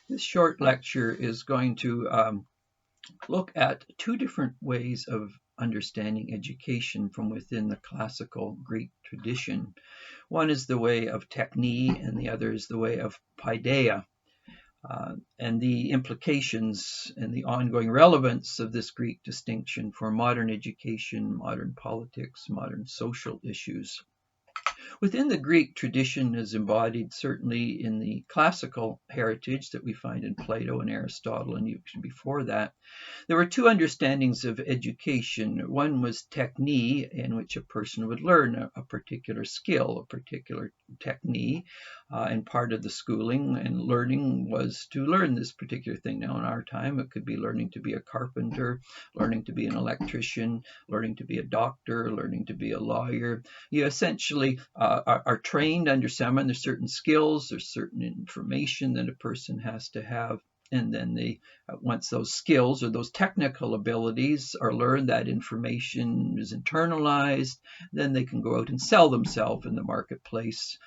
This short lecture is going to look at two different ways of understanding education from within the classical Greek tradition. One is the way of Techne, and the other is the way of Paideia. And the implications and the ongoing relevance of this Greek distinction for modern education, modern politics, modern social issues. Within the Greek tradition is embodied certainly in the classical heritage that we find in Plato and Aristotle and even before that. There were two understandings of education. One was techne, in which a person would learn a particular skill, a particular techne, and part of the schooling and learning was to learn this particular thing. Now, in our time, it could be learning to be a carpenter, learning to be an electrician, learning to be a doctor, learning to be a lawyer. You essentially are trained under someone. There's certain skills, there's certain information that a person has to have. And then once those skills or those technical abilities are learned, that information is internalized, then they can go out and sell themselves in the marketplace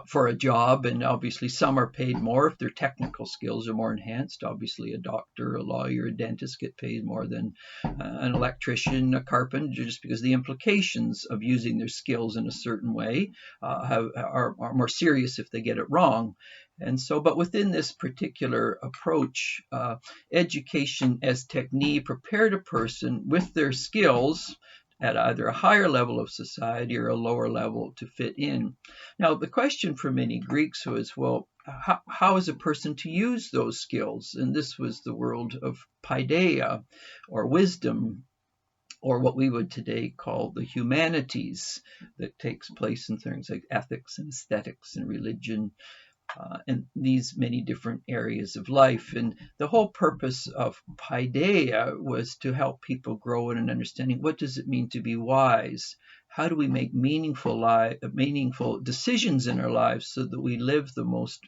for a job. And obviously some are paid more if their technical skills are more enhanced. Obviously a doctor, a lawyer, a dentist get paid more than an electrician, a carpenter, just because the implications of using their skills in a certain way are more serious if they get it wrong. And so, but within this particular approach, education as technique prepared a person with their skills at either a higher level of society or a lower level to fit in. Now, the question for many Greeks was, well, how is a person to use those skills? And this was the world of paideia, or wisdom, or what we would today call the humanities, that takes place in things like ethics and aesthetics and religion, and these many different areas of life. And the whole purpose of Paideia was to help people grow in an understanding, what does it mean to be wise? How do we make meaningful decisions in our lives so that we live the most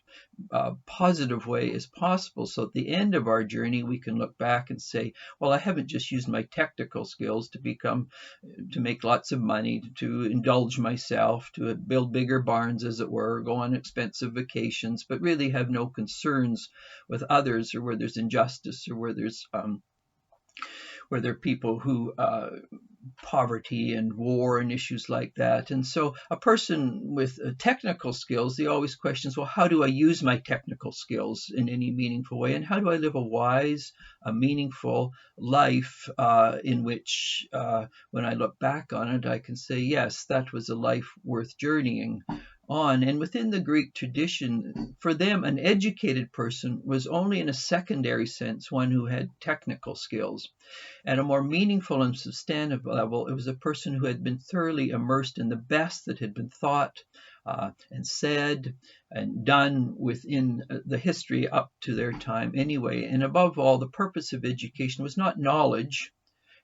positive way as possible? So at the end of our journey, we can look back and say, well, I haven't just used my technical skills to make lots of money, to indulge myself, to build bigger barns, as it were, go on expensive vacations, but really have no concerns with others, or where there's injustice, or where there are people who poverty and war and issues like that. And so a person with technical skills, they always questions, well, how do I use my technical skills in any meaningful way? And how do I live a wise, a meaningful life in which when I look back on it, I can say, yes, that was a life worth journeying on. And within the Greek tradition, for them, an educated person was only in a secondary sense one who had technical skills. At a more meaningful and substantive level, it was a person who had been thoroughly immersed in the best that had been thought and said and done within the history up to their time anyway. And above all, the purpose of education was not knowledge.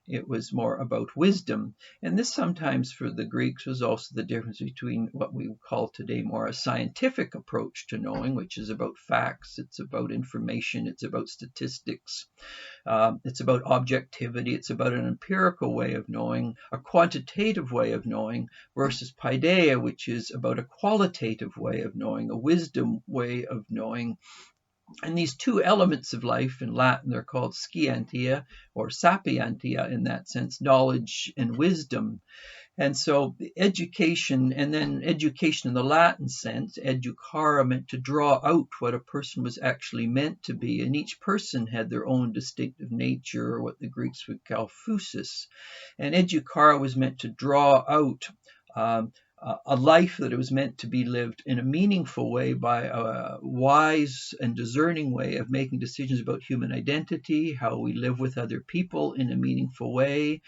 It was more about wisdom. And this sometimes for the Greeks was also the difference between what we call today more a scientific approach to knowing, which is about facts, it's about information, it's about statistics, it's about objectivity, it's about an empirical way of knowing, a quantitative way of knowing, versus paideia, which is about a qualitative way of knowing, a wisdom way of knowing. And these two elements of life, in Latin, they're called scientia or sapientia in that sense, knowledge and wisdom. And so education, and then education in the Latin sense, educare, meant to draw out what a person was actually meant to be. And each person had their own distinctive nature, or what the Greeks would call phusis. And educare was meant to draw out a life that it was meant to be lived in a meaningful way by a wise and discerning way of making decisions about human identity, how we live with other people in a meaningful way.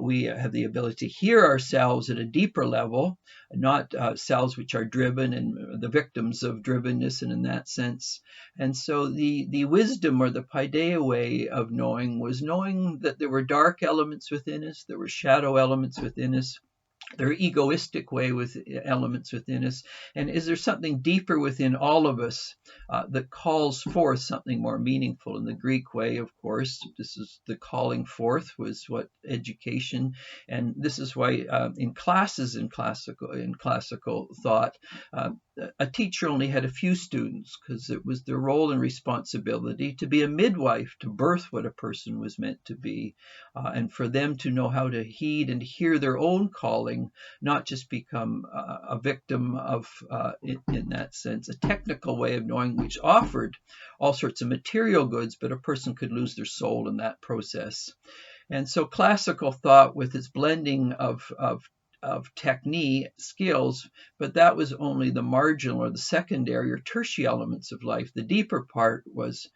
We have the ability to hear ourselves at a deeper level, not selves which are driven and the victims of drivenness, and in that sense. And so the wisdom, or the paideia way of knowing, was knowing that there were dark elements within us, there were shadow elements within us, their egoistic way with elements within us? And is there something deeper within all of us that calls forth something more meaningful? In the Greek way, of course, this is the calling forth was what education, and this is why in classes in classical thought, a teacher only had a few students because it was their role and responsibility to be a midwife to birth what a person was meant to be, and for them to know how to heed and hear their own calling, not just become a victim of, in that sense, a technical way of knowing which offered all sorts of material goods, but a person could lose their soul in that process. And so classical thought, with its blending of technique skills, but that was only the marginal or the secondary or tertiary elements of life. The deeper part was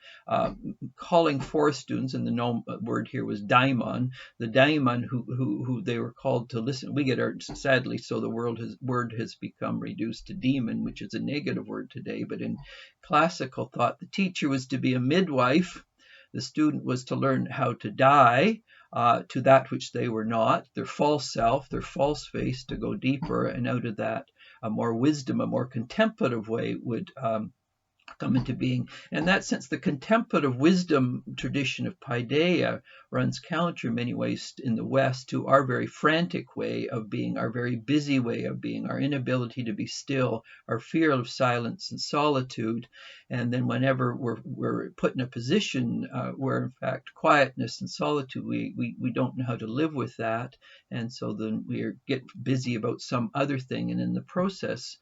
calling forth students, and the word here was daimon, the daimon who they were called to listen. We get our, sadly, so the word has become reduced to demon, which is a negative word today. But in classical thought, the teacher was to be a midwife. The student was to learn how to die to that which they were not, their false self, their false face, to go deeper, and out of that a more wisdom, a more contemplative way would come into being. In that sense, the contemplative wisdom tradition of Paideia runs counter in many ways in the West to our very frantic way of being, our very busy way of being, our inability to be still, our fear of silence and solitude. And then whenever we're put in a position where, in fact, quietness and solitude, we don't know how to live with that. And so then we get busy about some other thing. And in the process,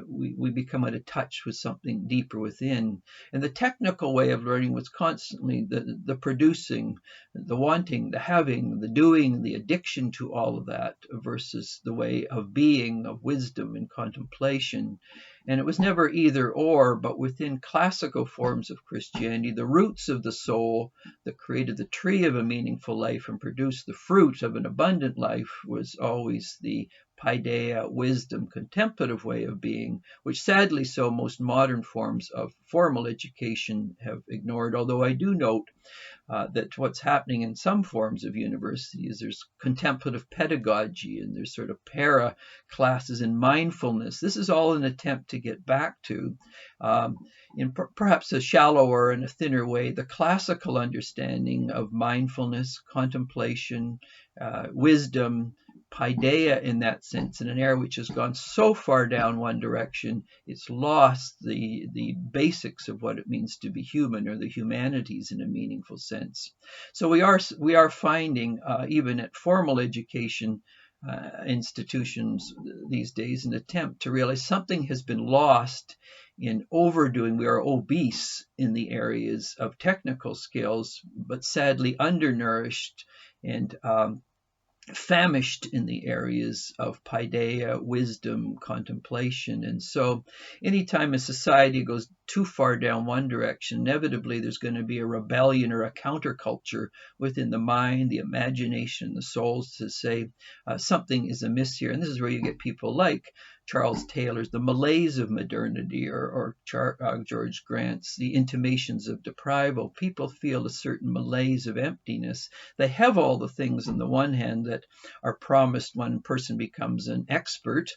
we become out of touch with something deeper within. And the technical way of learning was constantly the producing, the wanting, the having, the doing, the addiction to all of that, versus the way of being, of wisdom and contemplation. And it was never either or, but within classical forms of Christianity, the roots of the soul that created the tree of a meaningful life and produced the fruit of an abundant life was always the Paideia, wisdom, contemplative way of being, which sadly so most modern forms of formal education have ignored. Although I do note that what's happening in some forms of university is there's contemplative pedagogy and there's sort of para classes in mindfulness. This is all an attempt to get back to, in perhaps a shallower and a thinner way, the classical understanding of mindfulness, contemplation, wisdom, Paideia in that sense, in an era which has gone so far down one direction, it's lost the basics of what it means to be human, or the humanities in a meaningful sense. So we are finding, even at formal education institutions these days, an attempt to realize something has been lost in overdoing. We are obese in the areas of technical skills, but sadly undernourished and famished in the areas of Paideia, wisdom, contemplation. And so anytime a society goes too far down one direction, inevitably there's going to be a rebellion or a counterculture within the mind, the imagination, the souls to say something is amiss here. And this is where you get people like Charles Taylor's The Malaise of Modernity, or George Grant's The Intimations of Deprival. People feel a certain malaise of emptiness. They have all the things on the one hand that are promised when a person becomes an expert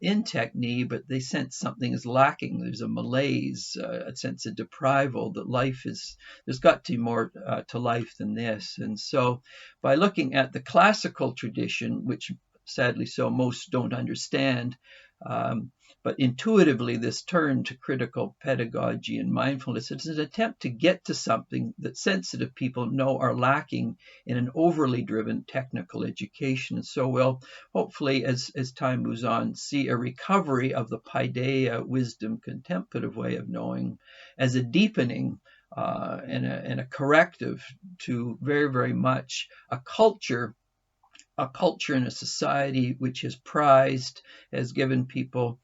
in technique, but they sense something is lacking. There's a malaise, a sense of deprival, that there's got to be more to life than this. And so by looking at the classical tradition, which sadly so most don't understand, but intuitively this turn to critical pedagogy and mindfulness, it's an attempt to get to something that sensitive people know are lacking in an overly driven technical education. And so we'll hopefully, as time moves on, see a recovery of the Paideia, wisdom, contemplative way of knowing as a deepening and a corrective to very, very much a culture in a society which has prized, has given people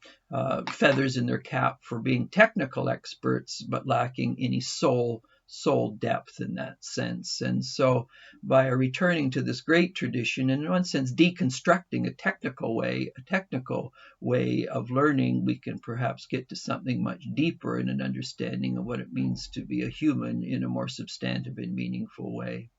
feathers in their cap for being technical experts, but lacking any soul depth in that sense. And so by returning to this great tradition, and in one sense deconstructing a technical way of learning, we can perhaps get to something much deeper in an understanding of what it means to be a human in a more substantive and meaningful way.